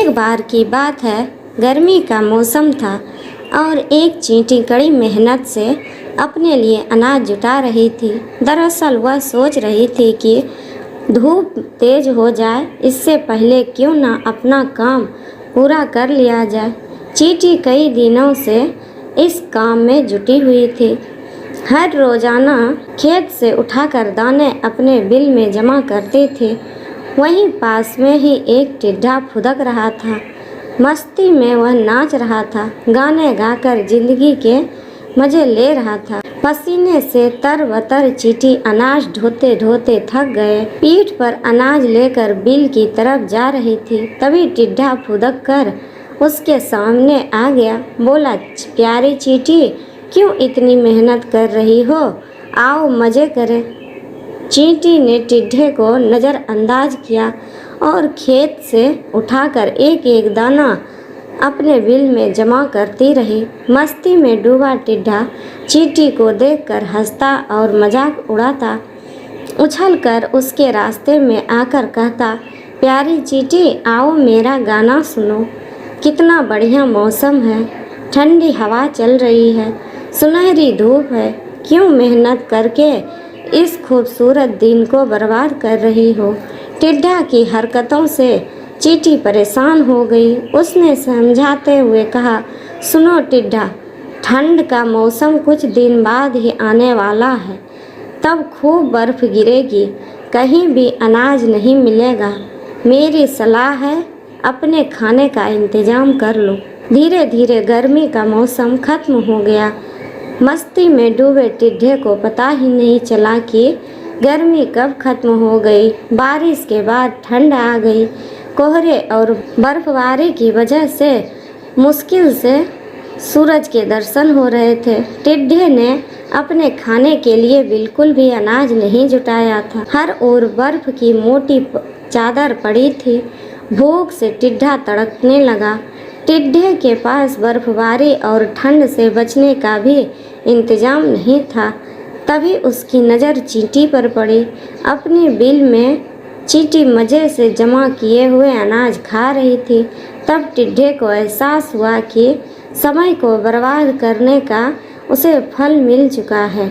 एक बार की बात है, गर्मी का मौसम था और एक चींटी कड़ी मेहनत से अपने लिए अनाज जुटा रही थी। दरअसल वह सोच रही थी कि धूप तेज हो जाए, इससे पहले क्यों ना अपना काम पूरा कर लिया जाए। चींटी कई दिनों से इस काम में जुटी हुई थी। हर रोजाना खेत से उठाकर दाने अपने बिल में जमा करती थी। वहीं पास में ही एक टिड्ढा फुदक रहा था। मस्ती में वह नाच रहा था, गाने गाकर जिंदगी के मजे ले रहा था। पसीने से तरबतर चींटी अनाज ढोते ढोते थक गए। पीठ पर अनाज लेकर बिल की तरफ जा रही थी। तभी टिड्ढा फुदक कर उसके सामने आ गया। बोला, प्यारी चींटी, क्यों इतनी मेहनत कर रही हो? आओ मजे करें। चींटी ने टिड्ढे को नज़रअंदाज किया और खेत से उठाकर एक एक दाना अपने बिल में जमा करती रही। मस्ती में डूबा टिड्ढा चींटी को देखकर हंसता और मजाक उड़ाता। उछलकर उसके रास्ते में आकर कहता, प्यारी चींटी, आओ मेरा गाना सुनो। कितना बढ़िया मौसम है, ठंडी हवा चल रही है, सुनहरी धूप है। क्यों मेहनत करके इस खूबसूरत दिन को बर्बाद कर रही हो? टिड्ढा की हरकतों से चींटी परेशान हो गई। उसने समझाते हुए कहा, सुनो टिड्ढा, ठंड का मौसम कुछ दिन बाद ही आने वाला है। तब खूब बर्फ गिरेगी, कहीं भी अनाज नहीं मिलेगा। मेरी सलाह है, अपने खाने का इंतजाम कर लो। धीरे धीरे गर्मी का मौसम खत्म हो गया। मस्ती में डूबे टिड्ढे को पता ही नहीं चला कि गर्मी कब खत्म हो गई। बारिश के बाद ठंड आ गई। कोहरे और बर्फबारी की वजह से मुश्किल से सूरज के दर्शन हो रहे थे। टिड्ढे ने अपने खाने के लिए बिल्कुल भी अनाज नहीं जुटाया था। हर ओर बर्फ की मोटी चादर पड़ी थी। भूख से टिड्ढा तड़पने लगा। टिड्ढे के पास बर्फबारी और ठंड से बचने का भी इंतजाम नहीं था। तभी उसकी नज़र चींटी पर पड़ी। अपने बिल में चींटी मज़े से जमा किए हुए अनाज खा रही थी। तब टिड्ढे को एहसास हुआ कि समय को बर्बाद करने का उसे फल मिल चुका है।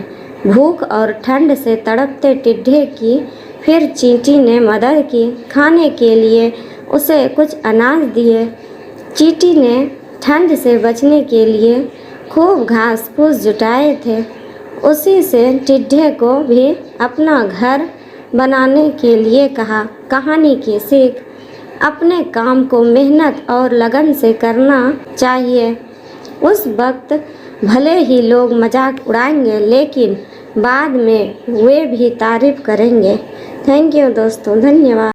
भूख और ठंड से तड़पते टिड्ढे की फिर चींटी ने मदद की। खाने के लिए उसे कुछ अनाज दिए। चींटी ने ठंड से बचने के लिए खूब घास फूस जुटाए थे। उसी से टिड्ढे को भी अपना घर बनाने के लिए कहा। कहानी की सीख, अपने काम को मेहनत और लगन से करना चाहिए। उस वक्त भले ही लोग मजाक उड़ाएंगे, लेकिन बाद में वे भी तारीफ करेंगे। थैंक यू दोस्तों, धन्यवाद।